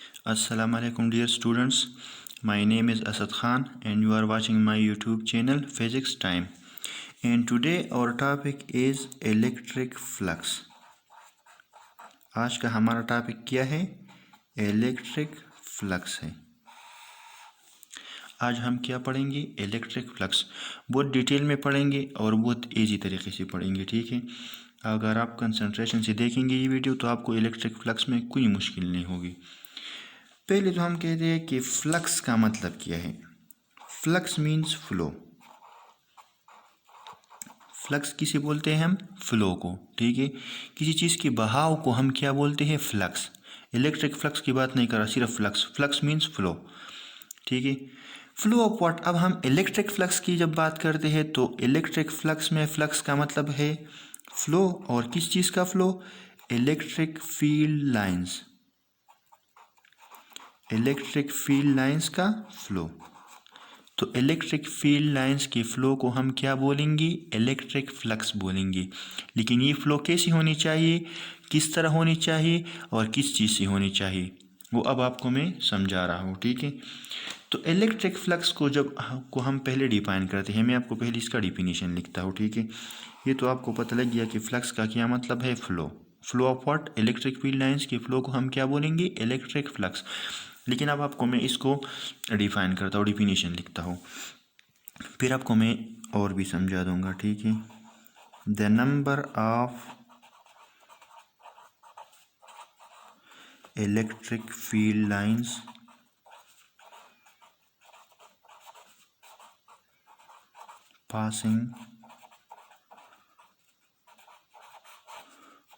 Assalamu alaikum dear students. My name is Asad Khan and you are watching my YouTube channel Physics Time. And today our topic is electric flux. आज का हमारा topic क्या है? Electric flux है। आज हम क्या पढ़ेंगे? Electric flux. बहुत डिटेल में पढ़ेंगे और बहुत इजी तरीके से पढ़ेंगे, ठीक है। अगर आप कंसंट्रेशन से देखेंगे ये वीडियो तो आपको इलेक्ट्रिक फ्लक्स में कोई मुश्किल नहीं होगी। पहले तो हम कहते हैं कि फ्लक्स का मतलब क्या है। Flux means flow. फ्लक्स किसे बोलते हैं हम? फ्लो को, ठीक है। किसी चीज़ के बहाव को हम क्या बोलते हैं? फ्लक्स। इलेक्ट्रिक फ्लक्स की बात नहीं कर रहा, सिर्फ फ्लक्स। फ्लक्स मीन्स फ्लो, ठीक है। Flow of what? अब हम इलेक्ट्रिक फ्लक्स की जब बात करते हैं तो इलेक्ट्रिक फ्लक्स में फ्लक्स का मतलब है फ्लो। और किस चीज़ का flow? Electric field lines. Electric field lines का फ्लो। तो इलेक्ट्रिक फील्ड लाइंस के फ्लो को हम क्या बोलेंगे? इलेक्ट्रिक फ्लक्स बोलेंगे। लेकिन ये फ्लो कैसी होनी चाहिए, किस तरह होनी चाहिए और किस चीज़ से होनी चाहिए, वो अब आपको मैं समझा रहा हूँ, ठीक है। तो इलेक्ट्रिक फ्लक्स को हम पहले डिफाइन करते हैं। मैं आपको पहले इसका डिफिनीशन लिखता हूँ, ठीक है। ये तो आपको पता लग गया कि फ्लक्स का क्या मतलब है? Flow. Flow of what? Electric field lines के फ्लो को हम क्या बोलेंगे? Electric flux. लेकिन अब आपको मैं इसको डिफाइन करता हूँ, डिफिनीशन लिखता हूँ, फिर आपको मैं और भी समझा दूंगा, ठीक है। The number of electric field lines passing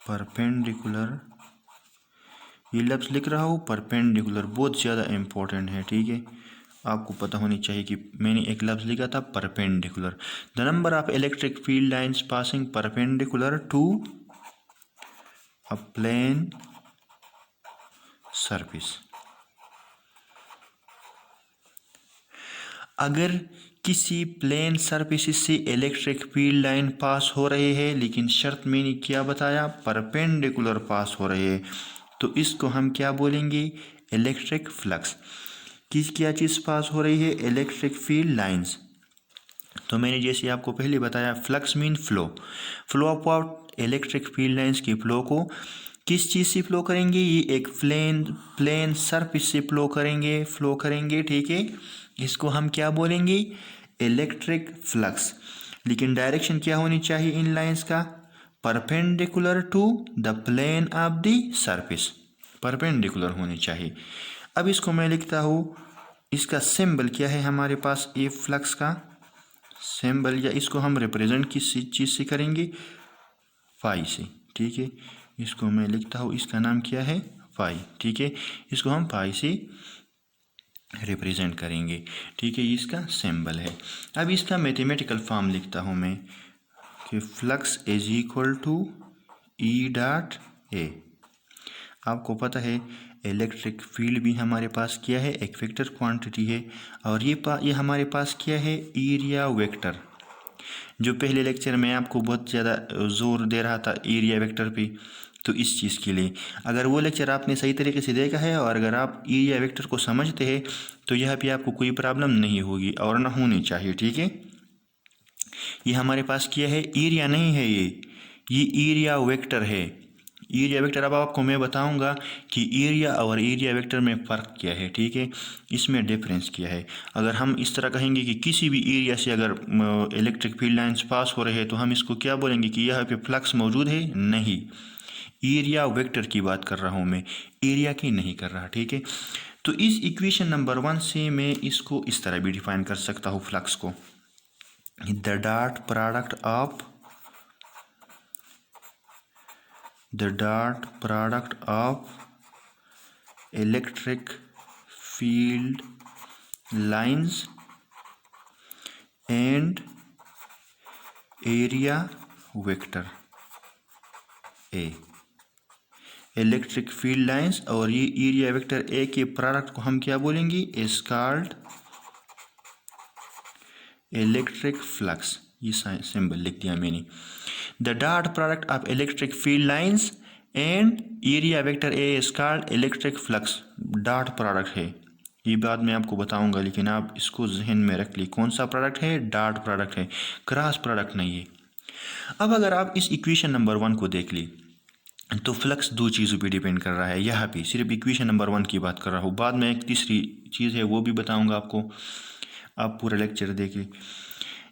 perpendicular, ये लफ्ज़ लिख रहा हूँ परपेंडिकुलर, बहुत ज़्यादा इम्पोर्टेंट है, ठीक है। आपको पता होनी चाहिए कि मैंने एक लफ्ज़ लिखा था perpendicular. The number of electric field lines passing perpendicular to a plane surface. अगर किसी प्लेन सरफेस से इलेक्ट्रिक फील्ड लाइन पास हो रहे हैं, लेकिन शर्त मैंने क्या बताया? परपेंडिकुलर पास हो रहे हैं, तो इसको हम क्या बोलेंगे? Electric flux. क्या चीज़ पास हो रही है? Electric field lines. तो मैंने जैसे आपको पहले बताया flux mean flow. Flow of what? Electric field lines के फ्लो को किस चीज़ से फ्लो करेंगे? ये एक प्लेन सरफेस से फ्लो करेंगे, ठीक है। इसको हम क्या बोलेंगे? Electric flux. लेकिन डायरेक्शन क्या होनी चाहिए इन लाइंस का? Perpendicular to the plane of the surface, perpendicular होनी चाहिए। अब इसको मैं लिखता हूँ, इसका सिंबल क्या है हमारे पास? ए फ्लक्स का सिंबल, या इसको हम रिप्रेजेंट किस चीज़ से करेंगे? फाई से, ठीक है। इसको मैं लिखता हूँ, इसका नाम क्या है? फाई, ठीक है। इसको हम फाई से रिप्रेजेंट करेंगे, ठीक है। इसका सिंबल है। अब इसका मैथमेटिकल फॉर्म लिखता हूँ मैं कि flux is equal to E dot A. आपको पता है इलेक्ट्रिक फील्ड भी हमारे पास क्या है? एक वेक्टर क्वांटिटी है। और ये हमारे पास क्या है? Area vector. जो पहले लेक्चर में आपको बहुत ज़्यादा जोर दे रहा था एरिया वेक्टर पे, तो इस चीज़ के लिए अगर वो लेक्चर आपने सही तरीके से देखा है और अगर आप एरिया वेक्टर को समझते हैं तो यहाँ पे आपको कोई प्रॉब्लम नहीं होगी और ना होनी चाहिए, ठीक है। ये हमारे पास क्या है? एरिया नहीं है, ये एरिया वेक्टर है। एरिया वेक्टर अब आपको मैं बताऊंगा कि एरिया और एरिया वेक्टर में फ़र्क क्या है, ठीक है। इसमें डिफरेंस क्या है। अगर हम इस तरह कहेंगे कि किसी भी एरिया से अगर इलेक्ट्रिक फील्ड लाइंस पास हो रहे हैं तो हम इसको क्या बोलेंगे कि यहाँ पे फ्लक्स मौजूद है? नहीं, एरिया वेक्टर की बात कर रहा हूँ मैं, एरिया की नहीं कर रहा, ठीक है। तो इस इक्वेशन नंबर 1 से मैं इसको इस तरह भी डिफाइन कर सकता हूँ फ्लक्स को, the dot product of electric field lines and area vector A. Electric field lines और ये एरिया वेक्टर ए के प्रोडक्ट को हम क्या बोलेंगे? Is called electric flux. ये सिंबल लिख दिया मैंने। The dot product of electric field lines and area vector A is called electric flux, dot product है। ये बात मैं आपको बताऊंगा, लेकिन आप इसको जहन में रख ली, कौन सा प्रोडक्ट है, डॉट प्रोडक्ट है, क्रॉस प्रोडक्ट नहीं है। अब अगर आप इस इक्वेशन नंबर 1 को देख ली तो फ्लक्स दो चीज़ों पे डिपेंड कर रहा है। यहाँ पे सिर्फ इक्वेशन नंबर 1 की बात कर रहा हूँ, बाद में एक तीसरी चीज़ है वो भी बताऊंगा आपको, आप पूरा लेक्चर देखिए।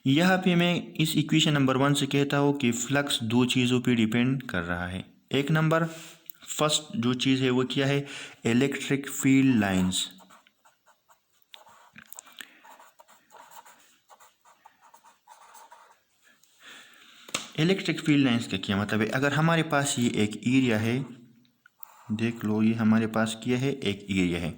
यहाँ पे मैं इस इक्वेशन नंबर 1 से कहता हूँ कि फ्लक्स दो चीज़ों पे डिपेंड कर रहा है। एक नंबर फर्स्ट जो चीज़ है वो क्या है, electric field lines. Electric field lines का क्या मतलब है, अगर हमारे पास ये एक एरिया है, देख लो ये हमारे पास क्या है, एक एरिया है,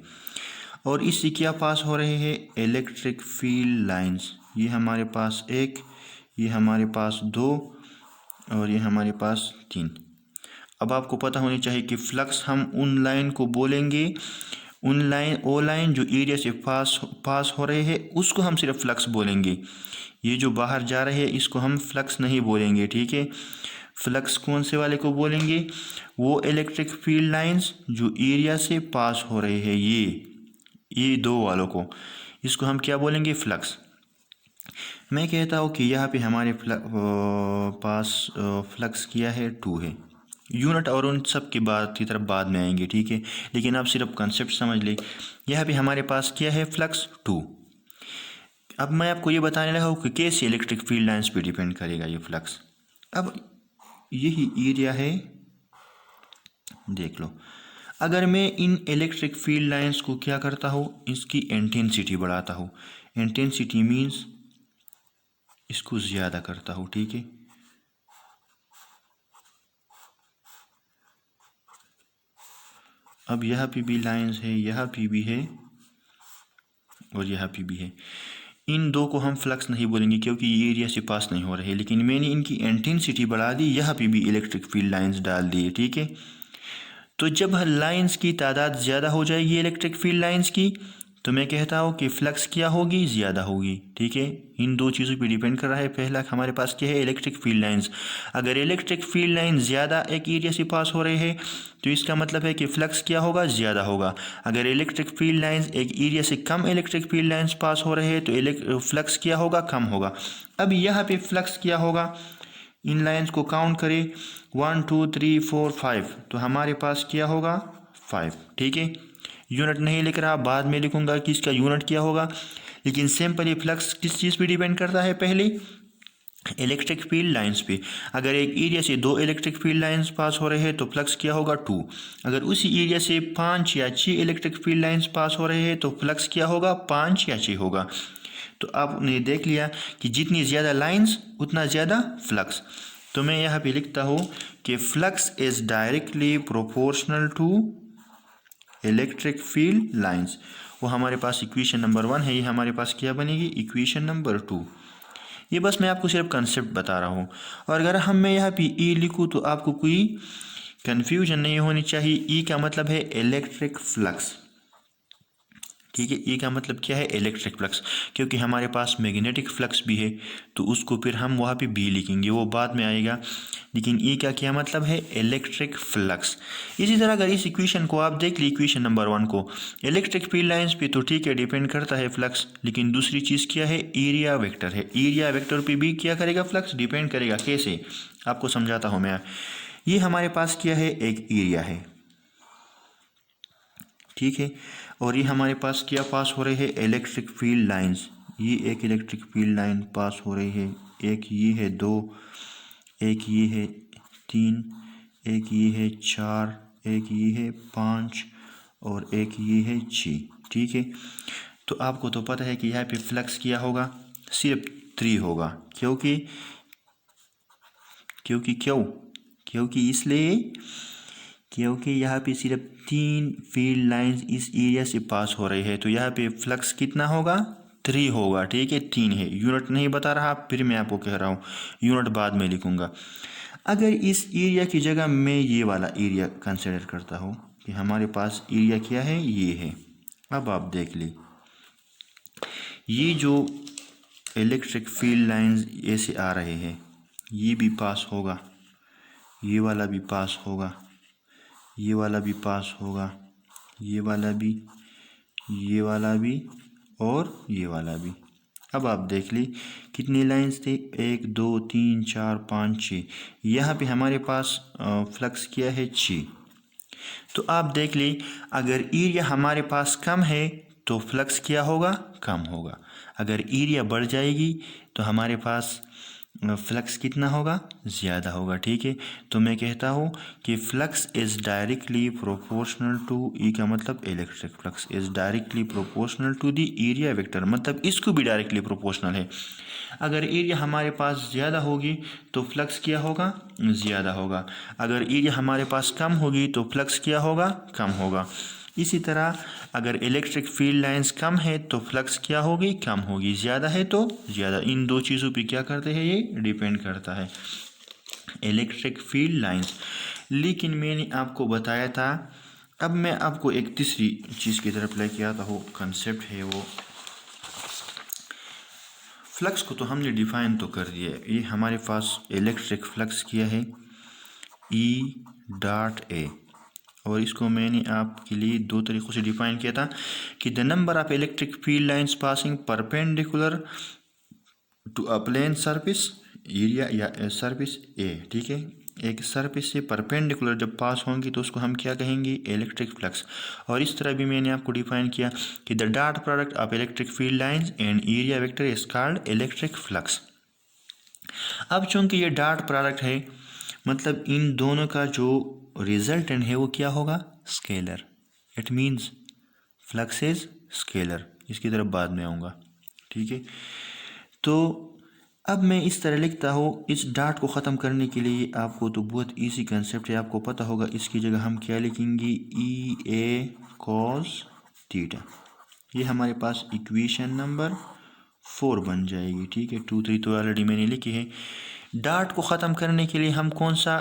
और इससे क्या पास हो रहे हैं, इलेक्ट्रिक फील्ड लाइंस। ये हमारे पास एक, ये हमारे पास दो, और ये हमारे पास तीन। अब आपको पता होनी चाहिए कि फ्लक्स हम उन लाइन को बोलेंगे, वो लाइन जो एरिया से पास हो रहे हैं उसको हम सिर्फ फ्लक्स बोलेंगे। ये जो बाहर जा रहे हैं इसको हम फ्लक्स नहीं बोलेंगे, ठीक है। फ्लक्स कौन से वाले को बोलेंगे, वो इलेक्ट्रिक फील्ड लाइंस जो एरिया से पास हो रहे हैं, ये दो वालों को, इसको हम क्या बोलेंगे, फ्लक्स। मैं कहता हूँ कि यहाँ पे हमारे पास फ्लक्स किया है 2 है। यूनिट और उन सब की बात की तरफ बाद में आएंगे, ठीक है, लेकिन आप सिर्फ कंसेप्ट समझ ले। यहाँ पे हमारे पास क्या है, फ्लक्स 2। अब मैं आपको ये बताने लगा हूँ कि कैसे इलेक्ट्रिक फील्ड लाइंस पे डिपेंड करेगा ये फ्लक्स। अब यही एरिया है, देख लो। अगर मैं इन इलेक्ट्रिक फील्ड लाइंस को क्या करता हूँ, इसकी इंटेंसिटी बढ़ाता हूँ। इंटेंसिटी मीन्स इसको ज़्यादा करता हूँ, ठीक है। अब यहाँ पे भी लाइंस है, यहाँ पे भी है, और यहाँ पे भी है। इन दो को हम फ्लक्स नहीं बोलेंगे क्योंकि ये एरिया से पास नहीं हो रहे, लेकिन मैंने इनकी इंटेंसिटी बढ़ा दी, यहाँ पे भी इलेक्ट्रिक फील्ड लाइंस डाल दिए, ठीक है। तो जब लाइंस की तादाद ज़्यादा हो जाएगी इलेक्ट्रिक फील्ड लाइंस की, तो मैं कहता हूँ कि फ्लक्स क्या होगी, ज़्यादा होगी, ठीक है। इन दो चीज़ों पे डिपेंड कर रहा है। पहला हमारे पास क्या है, इलेक्ट्रिक फील्ड लाइंस। अगर इलेक्ट्रिक फील्ड लाइन ज़्यादा एक एरिया से पास हो रहे हैं तो इसका मतलब है कि फ्लक्स क्या होगा, ज़्यादा होगा। अगर इलेक्ट्रिक फील्ड लाइंस एक एरिया से कम इलेक्ट्रिक फील्ड लाइंस पास हो रहे हैं तो फ्लक्स क्या होगा, कम होगा। अब यहाँ पे फ्लक्स क्या होगा, इन लाइंस को काउंट करें, 1 2 3 4 5, तो हमारे पास क्या होगा, 5, ठीक है। यूनिट नहीं लिख रहा, बाद में लिखूंगा कि इसका यूनिट क्या होगा, लेकिन सिंपली फ्लक्स किस चीज़ पे डिपेंड करता है, पहले इलेक्ट्रिक फील्ड लाइंस पे। अगर एक एरिया से 2 इलेक्ट्रिक फील्ड लाइंस पास हो रहे हैं तो फ्लक्स क्या होगा, 2। अगर उसी एरिया से 5 या 6 इलेक्ट्रिक फील्ड लाइंस पास हो रहे हैं तो फ्लक्स क्या होगा, 5 या 6 होगा। तो आपने देख लिया कि जितनी ज़्यादा लाइंस उतना ज़्यादा फ्लक्स। तो मैं यहाँ पे लिखता हूँ कि flux is directly proportional to electric field lines. वो हमारे पास इक्वेशन नंबर 1 है, ये हमारे पास क्या बनेगी, इक्वेशन नंबर 2। ये बस मैं आपको सिर्फ कंसेप्ट बता रहा हूँ। और अगर हम मैं यहाँ पे ई लिखूँ तो आपको कोई कन्फ्यूजन नहीं होनी चाहिए। ई का मतलब है इलेक्ट्रिक फ्लक्स, ठीक है। ई का मतलब क्या है, इलेक्ट्रिक फ्लक्स, क्योंकि हमारे पास मैग्नेटिक फ्लक्स भी है तो उसको फिर हम वहाँ पे बी लिखेंगे, वो बाद में आएगा। लेकिन ई का क्या मतलब है, इलेक्ट्रिक फ्लक्स। इसी तरह अगर इस इक्वेशन को आप देख ली, इक्वेशन नंबर 1 को, इलेक्ट्रिक फील्ड लाइंस पे तो ठीक है डिपेंड करता है फ्लक्स, लेकिन दूसरी चीज़ क्या है, एरिया वेक्टर है। एरिया वेक्टर पे भी क्या करेगा, फ्लक्स डिपेंड करेगा। कैसे, आपको समझाता हूँ मैं। ये हमारे पास क्या है, एक एरिया है, ठीक है, और ये हमारे पास क्या पास हो रहे हैं, इलेक्ट्रिक फील्ड लाइंस। ये एक इलेक्ट्रिक फील्ड लाइन पास हो रही है, एक ये है 2, एक ये है 3, एक ये है 4, एक ये है 5, और एक ये है 6, ठीक है। तो आपको तो पता है कि यहाँ पे फ्लक्स क्या होगा, सिर्फ 3 होगा, क्योंकि क्योंकि क्यों क्योंकि इसलिए क्योंकि यहाँ पे सिर्फ 3 फील्ड लाइंस इस एरिया से पास हो रही है, तो यहाँ पे फ्लक्स कितना होगा, 3 होगा, ठीक है। 3 है, यूनिट नहीं बता रहा, फिर मैं आपको कह रहा हूँ, यूनिट बाद में लिखूंगा। अगर इस एरिया की जगह मैं ये वाला एरिया कंसिडर करता हूँ कि हमारे पास एरिया क्या है, ये है। अब आप देख ली, ये जो इलेक्ट्रिक फील्ड लाइंस ऐसे आ रहे हैं, ये भी पास होगा, ये वाला भी पास होगा, ये वाला भी पास होगा, ये वाला भी, ये वाला भी और ये वाला भी। अब आप देख ली कितनी लाइंस थी, 1 2 3 4 5 6। यहाँ पे हमारे पास फ्लक्स किया है 6। तो आप देख ली अगर एरिया हमारे पास कम है तो फ्लक्स क्या होगा, कम होगा। अगर एरिया बढ़ जाएगी तो हमारे पास फ्लक्स कितना होगा, ज़्यादा होगा। ठीक है, तो मैं कहता हूँ कि flux is directly proportional to, E का मतलब electric flux is directly proportional to the area vector, मतलब इसको भी डायरेक्टली प्रोपोर्शनल है। अगर एरिया हमारे पास ज़्यादा होगी तो फ्लक्स क्या होगा, ज़्यादा होगा। अगर एरिया हमारे पास कम होगी तो फ्लक्स क्या होगा, कम होगा। इसी तरह अगर इलेक्ट्रिक फील्ड लाइंस कम है तो फ्लक्स क्या होगी, कम होगी। ज़्यादा है तो ज़्यादा। इन दो चीज़ों पे क्या करते हैं, ये डिपेंड करता है इलेक्ट्रिक फील्ड लाइंस। लेकिन मैंने आपको बताया था, अब मैं आपको एक तीसरी चीज़ की तरफ लेके आता हूँ। कंसेप्ट है वो, फ्लक्स को तो हमने डिफाइन तो कर दिया है। ये हमारे पास इलेक्ट्रिक फ्लक्स किया है E.A, और इसको मैंने आपके लिए दो तरीक़ों से डिफाइन किया था कि the number of electric field lines passing perpendicular to a plane surface area या सरफेस ए। ठीक है, एक सरफेस से परपेंडिकुलर जब पास होंगी तो उसको हम क्या कहेंगे, इलेक्ट्रिक फ्लक्स। और इस तरह भी मैंने आपको डिफाइन किया कि the dot product of electric field lines and area vector is called electric flux. अब चूंकि ये डॉट प्रोडक्ट है, मतलब इन दोनों का जो रिजल्टेंट है वो क्या होगा, scalar. It means flux is scalar. इसकी तरफ बाद में आऊँगा। ठीक है, तो अब मैं इस तरह लिखता हूँ। इस डॉट को ख़त्म करने के लिए आपको तो बहुत इजी कंसेप्ट है, आपको पता होगा। इसकी जगह हम क्या लिखेंगे, E.A cos थीटा। ये हमारे पास इक्वेशन नंबर 4 बन जाएगी। ठीक है, 2 3 तो ऑलरेडी मैंने लिखी है। डॉट को ख़त्म करने के लिए हम कौन सा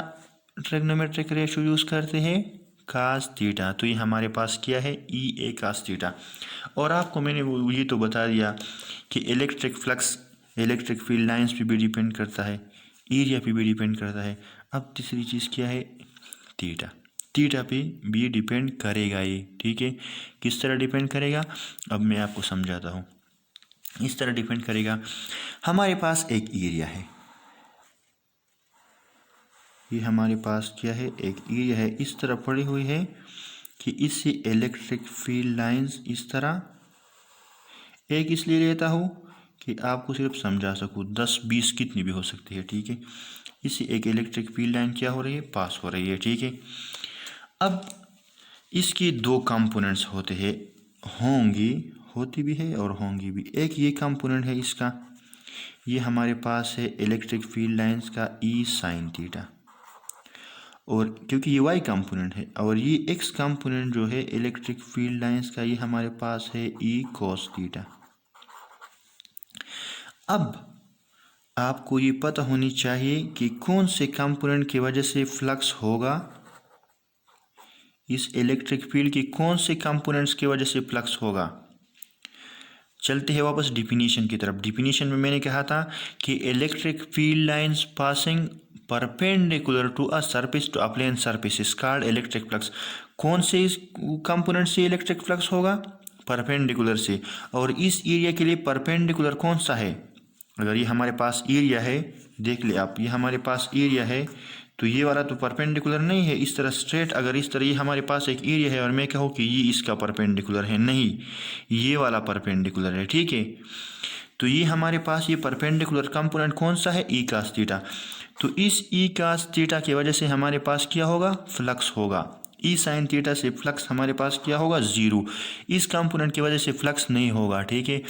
ट्रिग्नोमेट्रिक रेशो यूज़ करते हैं, कास थीटा। तो ये हमारे पास क्या है, E.A कास थीटा। और आपको मैंने वो ये तो बता दिया कि electric flux electric field lines पे भी डिपेंड करता है, एरिया पे भी डिपेंड करता है। अब तीसरी चीज़ क्या है, थीटा। थीटा पे भी डिपेंड करेगा ये। ठीक है, किस तरह डिपेंड करेगा, अब मैं आपको समझाता हूँ। इस तरह डिपेंड करेगा, हमारे पास एक एरिया है, ये हमारे पास क्या है, एक एरिया है। इस तरह पड़ी हुई है कि इससे इलेक्ट्रिक फील्ड लाइंस इस तरह, एक इसलिए लेता हूँ कि आपको सिर्फ समझा सकूँ, 10 20 कितनी भी हो सकती है। ठीक है, इससे एक इलेक्ट्रिक फील्ड लाइन क्या हो रही है, पास हो रही है। ठीक है, अब इसके दो कंपोनेंट्स होते हैं, होंगी, होती भी है और होंगी भी। एक ये कंपोनेंट है इसका, ये हमारे पास है इलेक्ट्रिक फील्ड लाइंस का E साइन थीटा, और क्योंकि ये वाई कंपोनेंट है। और ये एक्स कंपोनेंट जो है इलेक्ट्रिक फील्ड लाइंस का, ये हमारे पास है E cos थीटा। अब आपको ये पता होनी चाहिए कि कौन से कंपोनेंट की वजह से फ्लक्स होगा, इस इलेक्ट्रिक फील्ड की कौन से कंपोनेंट्स की वजह से फ्लक्स होगा। चलते हैं वापस डिफिनीशन की तरफ। डिफिनीशन में मैंने कहा था कि electric field lines passing perpendicular to a surface to a plane surface is called electric flux. कौन से कंपोनेंट से इलेक्ट्रिक फ्लक्स होगा, परपेंडिकुलर से। और इस एरिया के लिए परपेंडिकुलर कौन सा है, अगर ये हमारे पास एरिया है, देख ले आप, ये हमारे पास एरिया है, तो ये वाला तो परपेंडिकुलर नहीं है इस तरह स्ट्रेट। अगर इस तरह ये हमारे पास एक एरिया है और मैं कहूँ कि ये इसका परपेंडिकुलर है, नहीं, ये वाला परपेंडिकुलर है। ठीक है, तो ये हमारे पास ये परपेंडिकुलर कंपोनेंट कौन सा है, E cos थीटा। तो इस E cos थीटा की वजह से हमारे पास क्या होगा, फ्लक्स होगा। E sin थीटा से फ्लक्स हमारे पास क्या होगा, 0। इस कंपोनेंट की वजह से फ्लक्स नहीं होगा। ठीक है,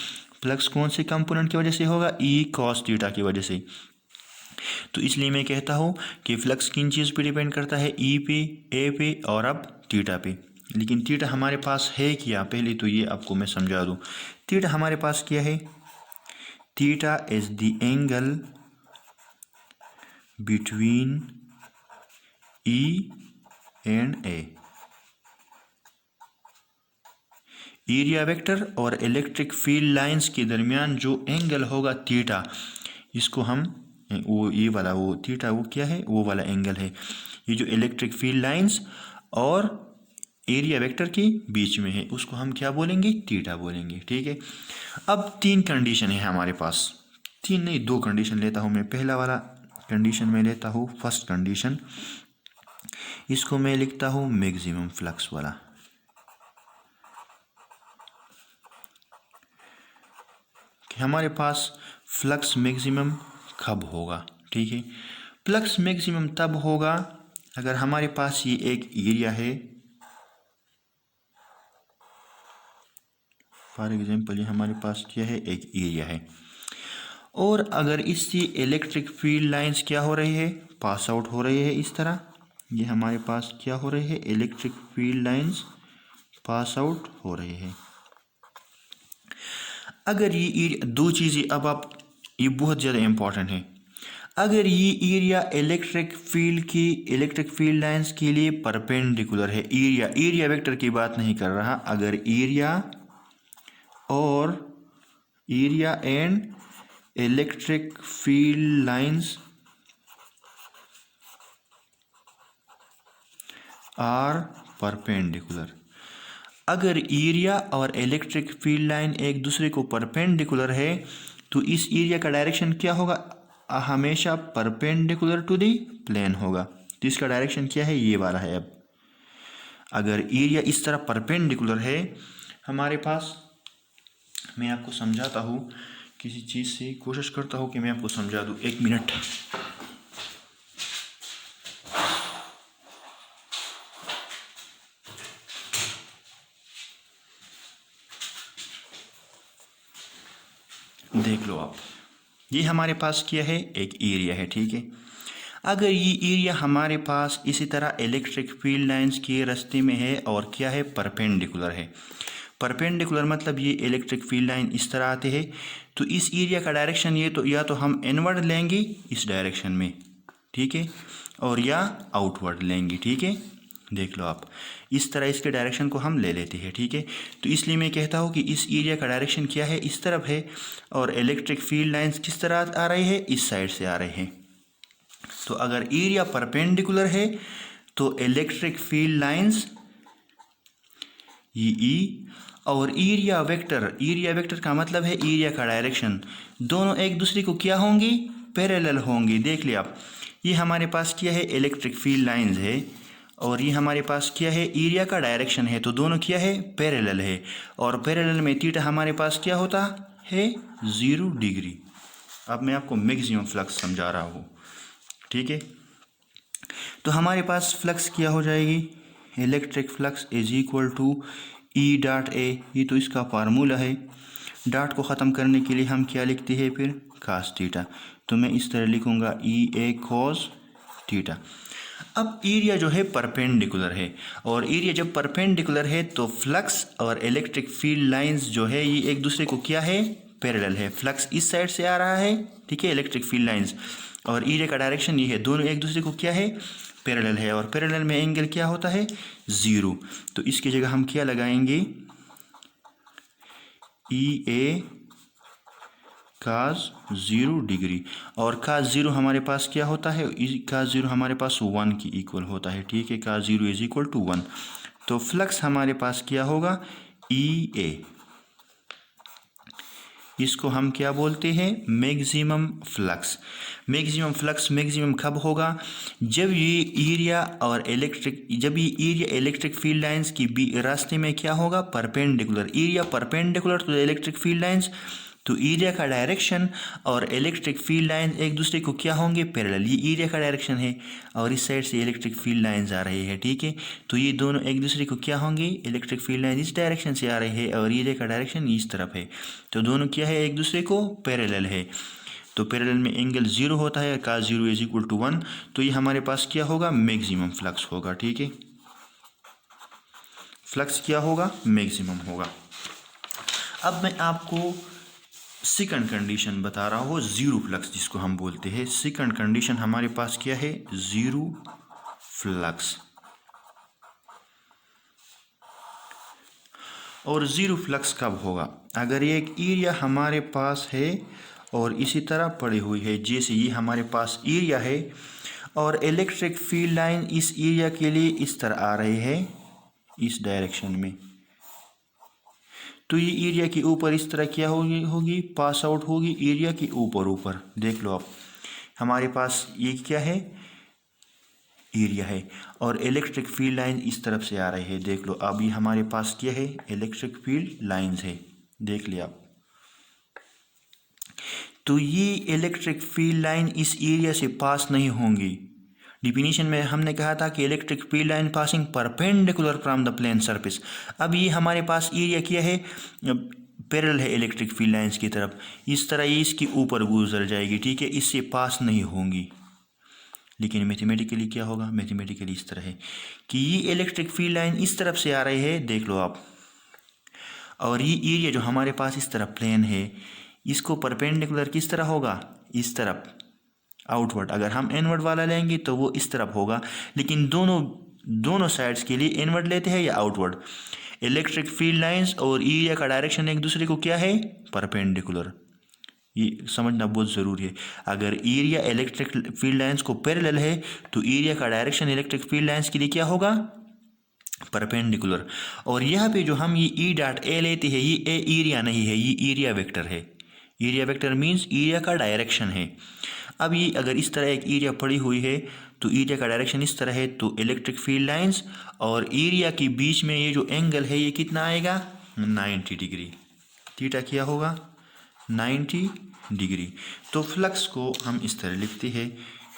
फ्लक्स कौन से कंपोनेंट की वजह से होगा, E cos थीटा की वजह से। तो इसलिए मैं कहता हूँ कि फ्लक्स किन चीज़ पे डिपेंड करता है, E पे, A पे और अब थीटा पे। लेकिन थीटा हमारे पास है क्या, पहले तो ये आपको मैं समझा दूँ। थीटा हमारे पास क्या है, theta is the angle between E and A। Area vector और इलेक्ट्रिक फील्ड लाइंस के दरमियान जो एंगल होगा थीटा, इसको हम वो ये वाला वो थीटा वो क्या है, वो वाला एंगल है। ये जो इलेक्ट्रिक फील्ड लाइंस और एरिया वेक्टर के बीच में है, उसको हम क्या बोलेंगे, थीटा बोलेंगे। ठीक है, अब 3 कंडीशन है हमारे पास, 3 नहीं 2 कंडीशन लेता हूँ मैं। पहला वाला कंडीशन में लेता हूँ फर्स्ट कंडीशन, इसको मैं लिखता हूँ मैक्सिमम फ्लक्स वाला। कि हमारे पास फ्लक्स मैक्सिमम कब होगा। ठीक है, फ्लक्स मैक्सिमम तब होगा अगर हमारे पास ये एक एरिया है, फॉर एग्जांपल ये हमारे पास क्या है, एक एरिया है, और अगर इससे इलेक्ट्रिक फील्ड लाइंस क्या हो रही है, पास आउट हो रही है। इस तरह ये हमारे पास क्या हो रही है, electric field lines pass out हो रही है। अगर ये एरिया, दो चीज़ें अब आप, ये बहुत ज़्यादा इम्पोर्टेंट है, अगर ये एरिया इलेक्ट्रिक फील्ड लाइंस के लिए परपेंडिकुलर है, एरिया वेक्टर की बात नहीं कर रहा, अगर area and electric field lines are perpendicular, अगर एरिया और इलेक्ट्रिक फील्ड लाइन एक दूसरे को परपेंडिकुलर है तो इस एरिया का डायरेक्शन क्या होगा, हमेशा परपेंडिकुलर टू दी प्लेन होगा। तो इसका डायरेक्शन क्या है, ये वाला है। अब अगर एरिया इस तरह परपेंडिकुलर है हमारे पास, मैं आपको समझाता हूँ, किसी चीज़ से कोशिश करता हूँ कि मैं आपको समझा दूँ। 1 मिनट। देख लो आप, ये हमारे पास क्या है, एक एरिया है। ठीक है, अगर ये एरिया हमारे पास इसी तरह इलेक्ट्रिक फील्ड लाइंस के रास्ते में है और क्या है, परपेंडिकुलर है। परपेंडिकुलर मतलब ये इलेक्ट्रिक फील्ड लाइन इस तरह आते हैं, तो इस एरिया का डायरेक्शन ये तो या तो हम इनवर्ड लेंगे इस डायरेक्शन में, ठीक है, और या आउटवर्ड लेंगे। ठीक है, देख लो आप, इस तरह इसके डायरेक्शन को हम ले लेते हैं। ठीक है, तो इसलिए मैं कहता हूँ कि इस एरिया का डायरेक्शन क्या है, इस तरफ है, और इलेक्ट्रिक फील्ड लाइंस किस तरह आ रही है, इस साइड से आ रहे हैं। तो अगर एरिया परपेंडिकुलर है तो इलेक्ट्रिक फील्ड लाइंस ई और एरिया वेक्टर का मतलब है एरिया का डायरेक्शन, दोनों एक दूसरे को क्या होंगी, पैरेलल होंगी। देख लिया आप, ये हमारे पास क्या है, इलेक्ट्रिक फील्ड लाइंस है, और ये हमारे पास क्या है, एरिया का डायरेक्शन है, तो दोनों क्या है, पैरेलल है। और पैरेलल में थीटा हमारे पास क्या होता है, 0 डिग्री। अब मैं आपको मैक्सिमम फ्लक्स समझा रहा हूँ। ठीक है, तो हमारे पास फ्लक्स क्या हो जाएगी, electric flux is equal to E dot A, ये तो इसका फार्मूला है। डॉट को ख़त्म करने के लिए हम क्या लिखते हैं फिर, कास थीटा, तो मैं इस तरह लिखूँगा ई ए कॉस थीटा। अब एरिया जो है परपेंडिकुलर है, और एरिया जब परपेंडिकुलर है तो फ्लक्स और इलेक्ट्रिक फील्ड लाइंस जो है ये एक दूसरे को क्या है, पैरेलल है। फ्लक्स इस साइड से आ रहा है, ठीक है, इलेक्ट्रिक फील्ड लाइंस, और एरिया का डायरेक्शन ये है, दोनों एक दूसरे को क्या है, पैरेलल है, और पैरेलल में एंगल क्या होता है, 0। तो इसकी जगह हम क्या लगाएंगे, ई ए कास 0 डिग्री, और कास 0 हमारे पास क्या होता है, कास 0 हमारे पास 1 की इक्वल होता है। ठीक है, कास 0 इज इक्वल टू 1। तो फ्लक्स हमारे पास क्या होगा, ई ए, इसको हम क्या बोलते हैं, मैक्सिमम फ्लक्स। मैक्सिमम कब होगा, जब ये एरिया इलेक्ट्रिक फील्ड लाइंस की रास्ते में क्या होगा, perpendicular, area perpendicular to electric field lines, तो एरिया का डायरेक्शन और इलेक्ट्रिक फील्ड लाइन एक दूसरे को क्या होंगे, पैरेलल। ये एरिया का डायरेक्शन है और इस साइड से इलेक्ट्रिक फील्ड लाइंस आ रही है। ठीक है, तो ये दोनों एक दूसरे को क्या होंगे, इलेक्ट्रिक फील्ड लाइन इस डायरेक्शन से आ रही है और एरिया का डायरेक्शन इस तरफ है, तो दोनों क्या है, एक दूसरे को पैरेलल है। तो पैरेलल में एंगल 0 होता है, कास 0 इज इक्वल टू 1, तो ये हमारे पास क्या होगा, मैक्सिमम फ्लक्स होगा। ठीक है, फ्लक्स क्या होगा, मैक्सिमम होगा। अब मैं आपको सेकंड कंडीशन बता रहा हूँ, 0 फ्लक्स जिसको हम बोलते हैं। सेकंड कंडीशन हमारे पास क्या है, 0 फ्लक्स। और 0 फ्लक्स कब होगा, अगर एक एरिया हमारे पास है और इसी तरह पड़ी हुई है, जैसे ये हमारे पास एरिया है और इलेक्ट्रिक फील्ड लाइन इस एरिया के लिए इस तरह आ रही है, इस डायरेक्शन में। तो ये एरिया के ऊपर इस तरह क्या होगी पास आउट होगी एरिया के ऊपर ऊपर। देख लो आप, हमारे पास ये क्या है, एरिया है, और इलेक्ट्रिक फील्ड लाइन इस तरफ से आ रही है। देख लो अब ये हमारे पास क्या है, इलेक्ट्रिक फील्ड लाइंस है। देख लिया आप। तो ये इलेक्ट्रिक फील्ड लाइन इस एरिया से पास नहीं होंगी। डिफिनीशन में हमने कहा था कि electric field line passing perpendicular from the plane surface. अब ये हमारे पास एरिया क्या है, पैरेलल है इलेक्ट्रिक फील्ड लाइंस की तरफ, इस तरह ये इसके ऊपर गुजर जाएगी, ठीक है, इससे पास नहीं होंगी। लेकिन मैथमेटिकली क्या होगा, मैथमेटिकली इस तरह है कि ये इलेक्ट्रिक फील्ड लाइन इस तरफ से आ रही है, देख लो आप, और ये एरिया जो हमारे पास इस तरफ प्लेन है, इसको परपेंडिकुलर किस तरह होगा, इस तरफ आउटवर्ड। अगर हम इनवर्ड वाला लेंगे तो वो इस तरफ होगा, लेकिन दोनों साइड्स के लिए इनवर्ड लेते हैं या आउटवर्ड। इलेक्ट्रिक फील्ड लाइंस और एरिया का डायरेक्शन एक दूसरे को क्या है, परपेंडिकुलर। ये समझना बहुत ज़रूरी है। अगर एरिया इलेक्ट्रिक फील्ड लाइंस को पैरेलल है तो एरिया का डायरेक्शन इलेक्ट्रिक फील्ड लाइंस के लिए क्या होगा, परपेंडिकुलर। और यहाँ पे जो हम ये ई डॉट ए लेते हैं, ये एरिया नहीं है, ये एरिया वेक्टर है। एरिया वेक्टर मीन्स एरिया का डायरेक्शन है। अब ये अगर इस तरह एक एरिया पड़ी हुई है तो एरिया का डायरेक्शन इस तरह है, तो इलेक्ट्रिक फील्ड लाइंस और एरिया के बीच में ये जो एंगल है ये कितना आएगा, 90 डिग्री। थीटा क्या होगा, 90 डिग्री। तो फ्लक्स को हम इस तरह लिखते हैं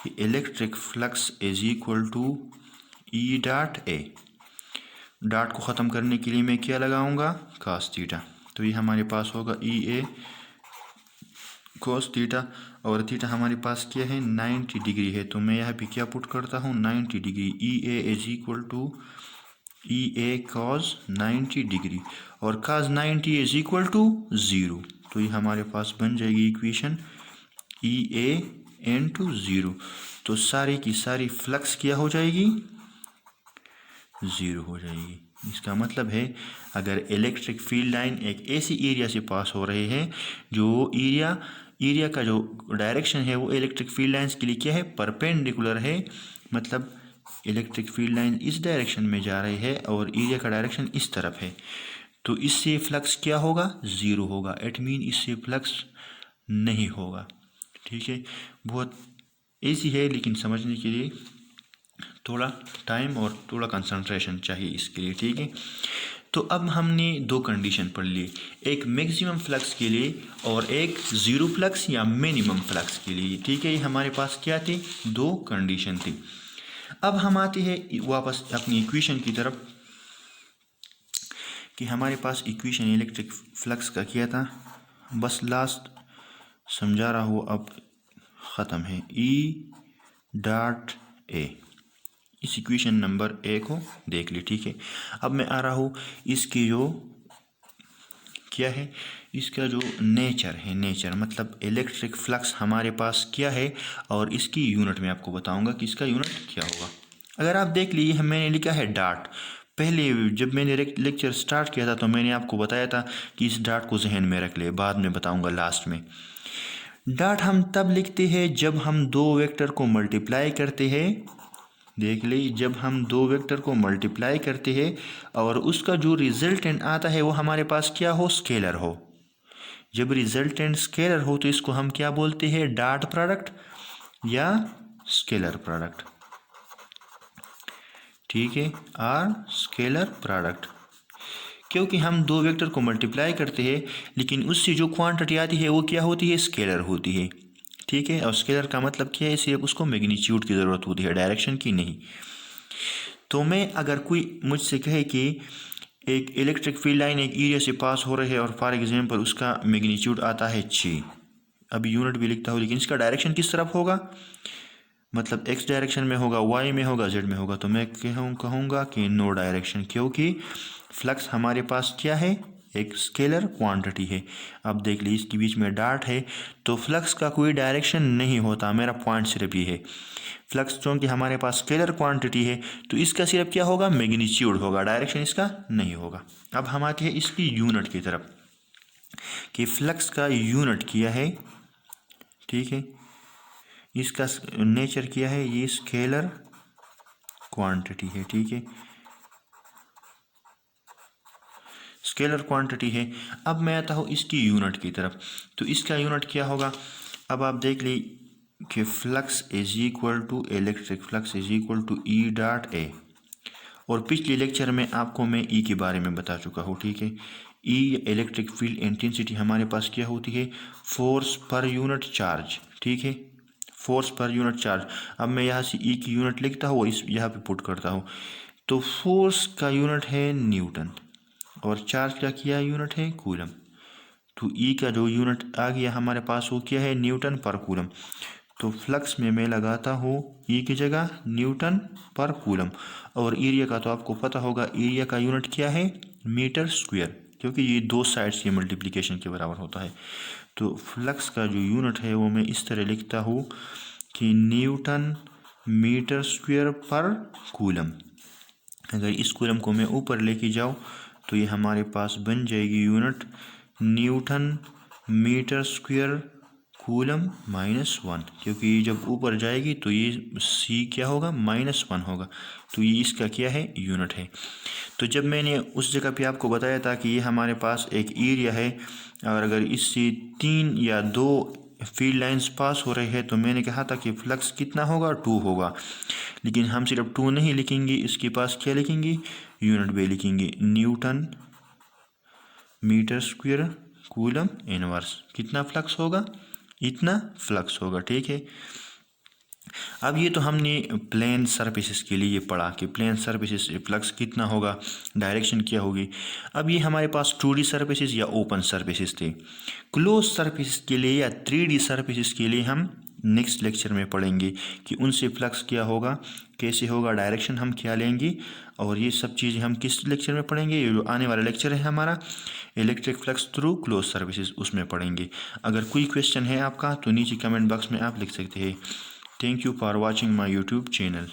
कि electric flux is equal to E dot A. Dot को ख़त्म करने के लिए मैं क्या लगाऊंगा, cos थीटा। तो ये हमारे पास होगा ई ए cos थीटा, और थीटा हमारे पास क्या है, 90 डिग्री है। तो मैं यहाँ पे क्या पुट करता हूँ, 90 degree. E A is equal to E A cos 90 degree, और cos 90 इज इक्वल टू 0। तो ये हमारे पास बन जाएगी equation E A into 0। तो सारी की सारी फ्लक्स क्या हो जाएगी, 0 हो जाएगी। इसका मतलब है अगर इलेक्ट्रिक फील्ड लाइन एक ऐसी एरिया से पास हो रहे हैं जो एरिया का जो डायरेक्शन है वो इलेक्ट्रिक फील्ड लाइंस के लिए क्या है, परपेंडिकुलर है। मतलब इलेक्ट्रिक फील्ड लाइन इस डायरेक्शन में जा रही है और एरिया का डायरेक्शन इस तरफ है, तो इससे फ्लक्स क्या होगा, 0 होगा। इट मीन इससे फ्लक्स नहीं होगा। ठीक है, बहुत ईजी है, लेकिन समझने के लिए थोड़ा टाइम और थोड़ा कंसंट्रेशन चाहिए इसके लिए। ठीक है, तो अब हमने दो कंडीशन पढ़ ली, एक मैक्सिमम फ्लक्स के लिए और एक ज़ीरो फ्लक्स या मिनिमम फ्लक्स के लिए। ठीक है, ये हमारे पास क्या थी, दो कंडीशन थी। अब हम आते हैं वापस अपनी इक्वेशन की तरफ कि हमारे पास इक्वेशन इलेक्ट्रिक फ्लक्स का क्या था, बस लास्ट समझा रहा हूँ, अब ख़त्म है। ई डॉट ए, इस इक्वेशन नंबर ए को देख ली। ठीक है, अब मैं आ रहा हूँ इसकी जो क्या है, इसका जो नेचर है, नेचर मतलब इलेक्ट्रिक फ्लक्स हमारे पास क्या है, और इसकी यूनिट मैं आपको बताऊंगा कि इसका यूनिट क्या होगा। अगर आप देख लीजिए, मैंने लिखा है डाट। पहले जब मैंने लेक्चर स्टार्ट किया था तो मैंने आपको बताया था कि इस डाट को जहन में रख ले, बाद में बताऊँगा लास्ट में। डाट हम तब लिखते हैं जब हम दो वेक्टर को मल्टीप्लाई करते हैं। देख ली, जब हम दो वेक्टर को मल्टीप्लाई करते हैं और उसका जो रिजल्टेंट आता है वो हमारे पास क्या हो, स्केलर हो। जब रिजल्टेंट स्केलर हो तो इसको हम क्या बोलते हैं, डॉट प्रोडक्ट या स्केलर प्रोडक्ट। ठीक है, और स्केलर प्रोडक्ट, क्योंकि हम दो वेक्टर को मल्टीप्लाई करते हैं लेकिन उससे जो क्वांटिटी आती है वो क्या होती है, स्केलर होती है। ठीक है, और स्केलर का मतलब क्या है, सिर्फ उसको मैग्नीट्यूड की ज़रूरत होती है, डायरेक्शन की नहीं। तो मैं अगर कोई मुझसे कहे कि एक इलेक्ट्रिक फील्ड लाइन एक एरिया से पास हो रही है और फॉर एग्जांपल उसका मैग्नीट्यूड आता है 6, अभी यूनिट भी लिखता हूँ, लेकिन इसका डायरेक्शन किस तरफ होगा, मतलब एक्स डायरेक्शन में होगा, वाई में होगा, जेड में होगा, तो मैं कहूँगा कि नो डायरेक्शन, क्योंकि फ्लक्स हमारे पास क्या है, एक स्केलर क्वांटिटी है। अब देख लीजिए इसके बीच में डॉट है तो फ्लक्स का कोई डायरेक्शन नहीं होता। मेरा पॉइंट सिर्फ ये है, फ्लक्स क्योंकि हमारे पास स्केलर क्वांटिटी है तो इसका सिर्फ क्या होगा, मैग्नीट्यूड होगा, डायरेक्शन इसका नहीं होगा। अब हम आते हैं इसकी यूनिट की तरफ कि फ्लक्स का यूनिट क्या है। ठीक है, इसका नेचर क्या है, ये स्केलर क्वांटिटी है, ठीक है, स्केलर क्वांटिटी है। अब मैं आता हूँ इसकी यूनिट की तरफ, तो इसका यूनिट क्या होगा। अब आप देख ली कि flux is equal to electric flux is equal to E dot A, और पिछले लेक्चर में आपको मैं ई के बारे में बता चुका हूँ, ठीक है। ई इलेक्ट्रिक फील्ड इंटेंसिटी हमारे पास क्या होती है, फोर्स पर यूनिट चार्ज, ठीक है, फोर्स पर यूनिट चार्ज। अब मैं यहाँ से ई की यूनिट लिखता हूँ और इस यहाँ पे पुट करता हूँ। तो फोर्स का यूनिट है न्यूटन और चार्ज का क्या यूनिट है, कूलम। तो ई का जो यूनिट आ गया हमारे पास वो क्या है, न्यूटन पर कूलम। तो फ्लक्स में मैं लगाता हूँ ई की जगह न्यूटन पर कूलम। और एरिया का तो आपको पता होगा, एरिया का यूनिट क्या है, मीटर स्क्वायर, क्योंकि ये दो साइड्स के मल्टीप्लिकेशन के बराबर होता है। तो फ्लक्स का जो यूनिट है वो मैं इस तरह लिखता हूँ कि न्यूटन मीटर स्क्वायर पर कूलम। अगर इस कूलम को मैं ऊपर लेके जाऊँ तो ये हमारे पास बन जाएगी unit newton metre square coulomb -1, क्योंकि ये जब ऊपर जाएगी तो ये सी क्या होगा, -1 होगा। तो ये इसका क्या है, यूनिट है। तो जब मैंने उस जगह पे आपको बताया था कि ये हमारे पास एक एरिया है और अगर इससे 3 या 2 फील्ड लाइंस पास हो रहे हैं तो मैंने कहा था कि फ्लक्स कितना होगा, 2 होगा। लेकिन हम सिर्फ 2 नहीं लिखेंगे, इसके पास क्या लिखेंगे, यूनिट भी लिखेंगे, newton metre square coulomb inverse. कितना फ्लक्स होगा, इतना फ्लक्स होगा, ठीक है। अब ये तो हमने प्लेन सरफेसेस के लिए पढ़ा कि प्लेन सरफेसेस फ्लक्स कितना होगा, डायरेक्शन क्या होगी। अब ये हमारे पास 2D सरफेसेस या ओपन सरफेसेस थे। क्लोज सरफेसेस के लिए या 3D सरफेसेस के लिए हम नेक्स्ट लेक्चर में पढ़ेंगे कि उनसे फ्लक्स क्या होगा, कैसे होगा, डायरेक्शन हम क्या लेंगे, और ये सब चीज़ें हम किस लेक्चर में पढ़ेंगे। ये जो आने वाला लेक्चर है हमारा electric flux through close services, उसमें पढ़ेंगे। अगर कोई क्वेश्चन है आपका तो नीचे कमेंट बॉक्स में आप लिख सकते हैं। Thank you for watching my YouTube channel.